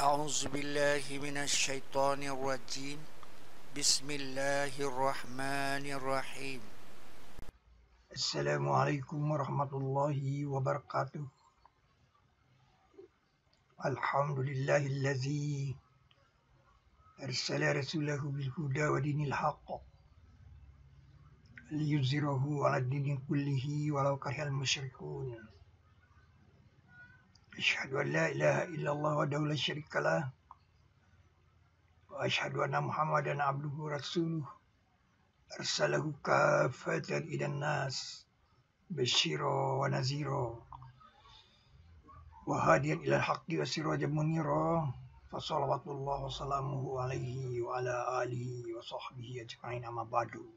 أعوذ بالله من الشيطان الرجيم بسم الله الرحمن الرحيم Assalamualaikum warahmatullahi wabarakatuh. Alhamdulillahilladzi arsala rasulahu bil huda wa dinil haqq liyuzhirahu 'ala ad-dini kullihi walau karihal musyrikun. Asyhadu an la ilaha illallah wahdahu la syarikalah wa asyhadu anna Muhammadan abduhu wa rasuluh arsalahu kaffatan ilan nas basyira wa nazira wa hadiyan ilal haqqi wa sirajan munira. Fassalawatullah wa salamuhu alaihi wa ala alihi wa sahbihi ajma'in amma ba'du.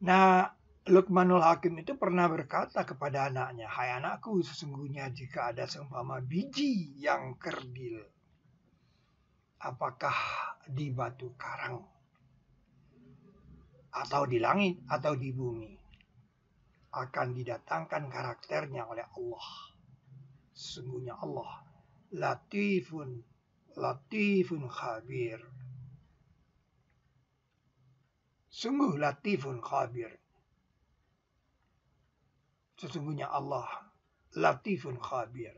Nah, Luqmanul Hakim itu pernah berkata kepada anaknya, "Hai anakku, sesungguhnya jika ada seumpama biji yang kerdil, apakah di batu karang, atau di langit, atau di bumi, akan didatangkan karakternya oleh Allah. Sesungguhnya Allah latifun khabir." Sungguh latifun khabir. Sesungguhnya Allah latifun khabir.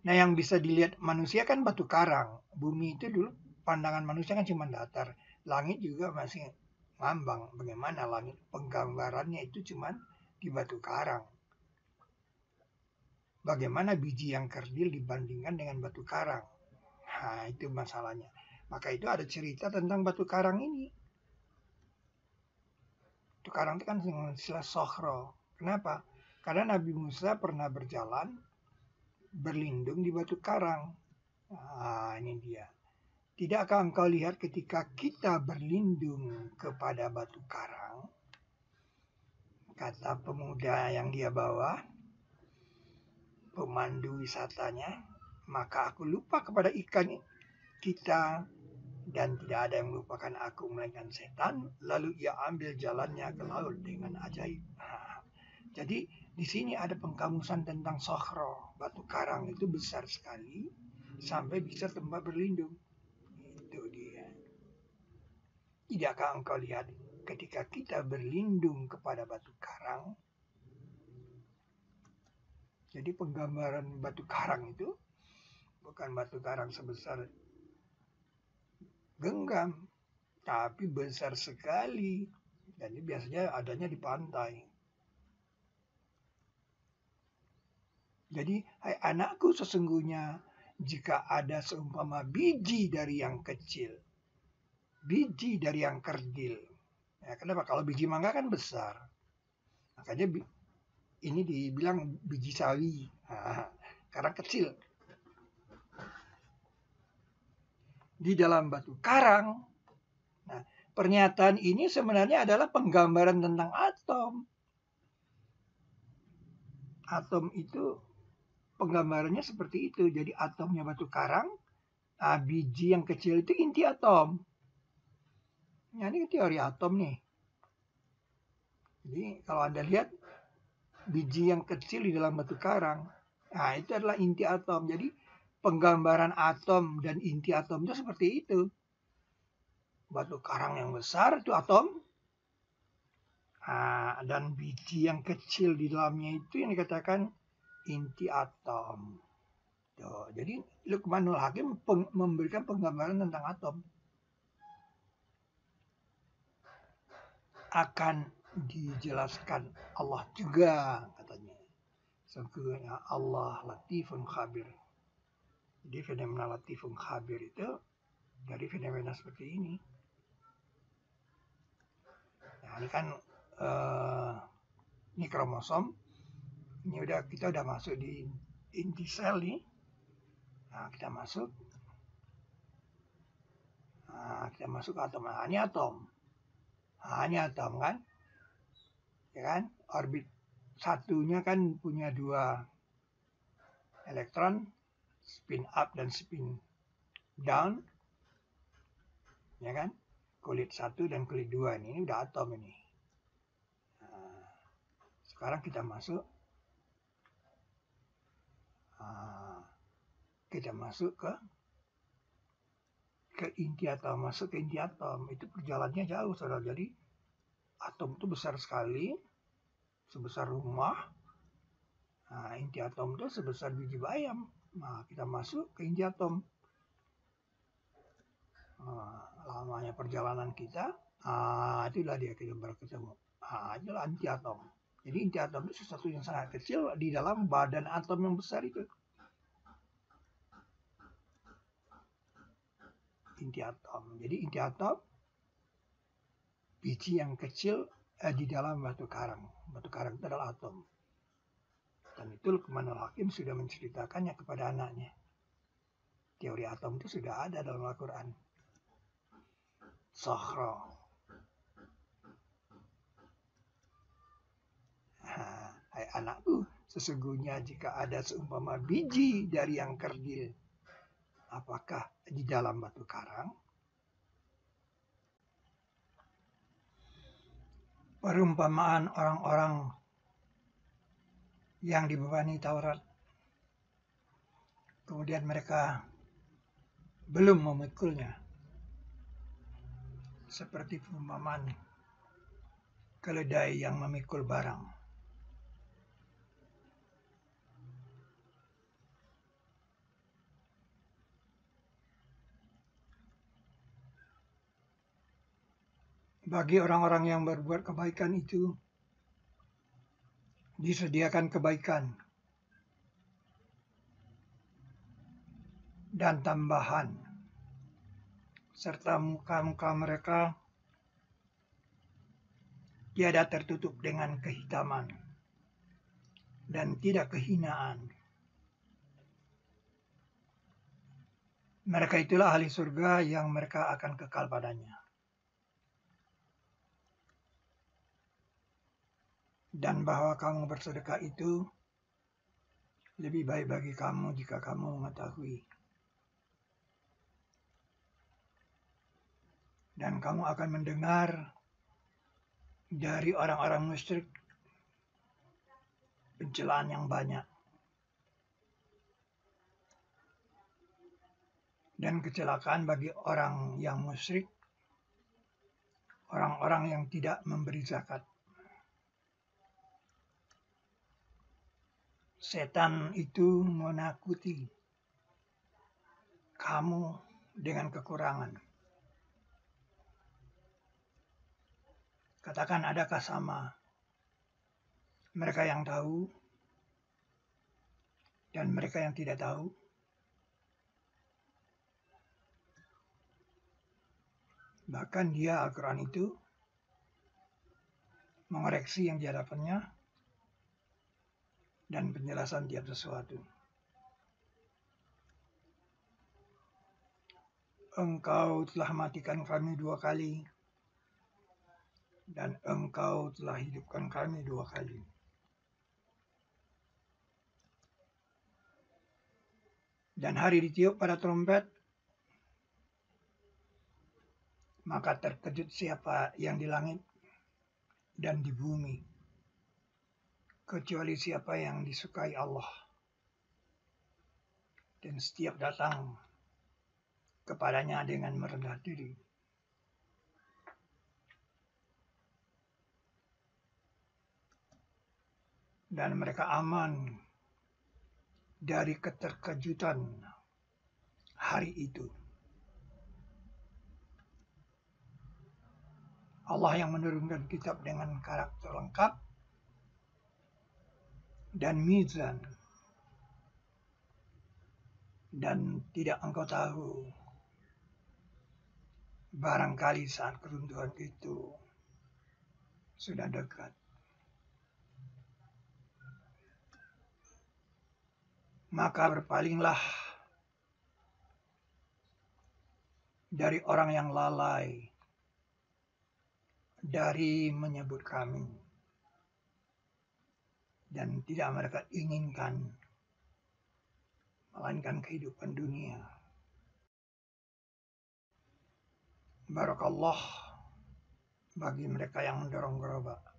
Nah, yang bisa dilihat manusia kan batu karang. Bumi itu dulu pandangan manusia kan cuma datar. Langit juga masih ngambang. Bagaimana langit? Penggambarannya itu cuma di batu karang. Bagaimana biji yang kerdil dibandingkan dengan batu karang? Nah, itu masalahnya. Maka itu ada cerita tentang batu karang ini. Batu karang itu kan istilah sokhro. Kenapa? Karena Nabi Musa pernah berjalan berlindung di batu karang. Nah, ini dia. Tidakkah engkau lihat ketika kita berlindung kepada batu karang, kata pemuda yang dia bawa, pemandu wisatanya, maka aku lupa kepada ikan kita, dan tidak ada yang melupakan aku melainkan setan. Lalu ia ambil jalannya ke laut dengan ajaib. Nah, jadi di sini ada pengkamusan tentang sokhro. Batu karang itu besar sekali sampai bisa tempat berlindung. Itu dia. Tidakkah engkau lihat ketika kita berlindung kepada batu karang? Jadi penggambaran batu karang itu bukan batu karang sebesar genggam, tapi besar sekali. Dan ini biasanya adanya di pantai. Jadi, hai anakku, sesungguhnya jika ada seumpama biji dari yang kecil, biji dari yang kerdil. Ya, kenapa? Kalau biji mangga kan besar. Makanya ini dibilang biji sawi. Nah, karena kecil. Di dalam batu karang. Nah, pernyataan ini sebenarnya adalah penggambaran tentang atom. Atom itu penggambarannya seperti itu. Jadi atomnya batu karang, biji yang kecil itu inti atom. Nah, ini teori atom nih. Jadi kalau Anda lihat biji yang kecil di dalam batu karang, nah itu adalah inti atom. Jadi penggambaran atom dan inti atom itu seperti itu. Batu karang yang besar itu atom. Nah, dan biji yang kecil di dalamnya itu yang dikatakan inti atom. Tuh, jadi Luqmanul Hakim memberikan penggambaran tentang atom. Akan dijelaskan Allah juga katanya. Sesungguhnya Allah latifun khabir. Jadi fenomena latifun khabir itu dari fenomena seperti ini. Ini kan ini kromosom. Ini kita udah masuk di inti sel nih. Nah, kita masuk ke atom. Nah, ini atom. Kan? Ya kan? Orbit satunya kan punya 2 elektron, spin up dan spin down. Ya kan? Kulit 1 dan kulit 2 ini udah atom ini. Nah, sekarang kita masuk ke inti atom. Masuk ke inti atom itu perjalanannya jauh, saudara. Jadi atom itu besar sekali, sebesar rumah. Nah, inti atom itu sebesar biji bayam. Nah, kita masuk ke inti atom. Lamanya perjalanan kita, itulah dia kita baru ketemu. Itulah inti atom. Jadi inti atom itu sesuatu yang sangat kecil di dalam badan atom yang besar itu. Inti atom. Jadi inti atom biji yang kecil di dalam batu karang. Batu karang itu adalah atom. Dan itu Luqmanul Hakim sudah menceritakannya kepada anaknya. Teori atom itu sudah ada dalam Al-Quran. Sakhra. Hai anakku, sesungguhnya jika ada seumpama biji dari yang kerdil, apakah di dalam batu karang? Perumpamaan orang-orang yang dibebani Taurat, kemudian mereka belum memikulnya, seperti perumpamaan keledai yang memikul barang. Bagi orang-orang yang berbuat kebaikan itu disediakan kebaikan dan tambahan, serta muka-muka mereka tiada tertutup dengan kehitaman dan tidak kehinaan. Mereka itulah ahli surga yang mereka akan kekal padanya. Dan bahwa kamu bersedekah itu lebih baik bagi kamu jika kamu mengetahui. Dan kamu akan mendengar dari orang-orang musyrik pencelaan yang banyak. Dan kecelakaan bagi orang yang musyrik, orang-orang yang tidak memberi zakat. Setan itu menakuti kamu dengan kekurangan. Katakan, adakah sama mereka yang tahu dan mereka yang tidak tahu? Bahkan dia, Al-Quran itu, mengoreksi yang di hadapannya dan penjelasan tiap sesuatu. Engkau telah matikan kami 2 kali, dan engkau telah hidupkan kami 2 kali. Dan hari ditiup pada trompet, maka terkejut siapa yang di langit dan di bumi, kecuali siapa yang disukai Allah. Dan setiap datang kepadanya dengan merendah diri. Dan mereka aman dari keterkejutan hari itu. Allah yang menurunkan kitab dengan karakter lengkap dan mizan. Dan tidak engkau tahu, barangkali saat keruntuhan itu sudah dekat. Maka berpalinglah dari orang yang lalai, dari menyebut kami, dan tidak mereka inginkan, melainkan kehidupan dunia. Barakallah bagi mereka yang mendorong gerobak.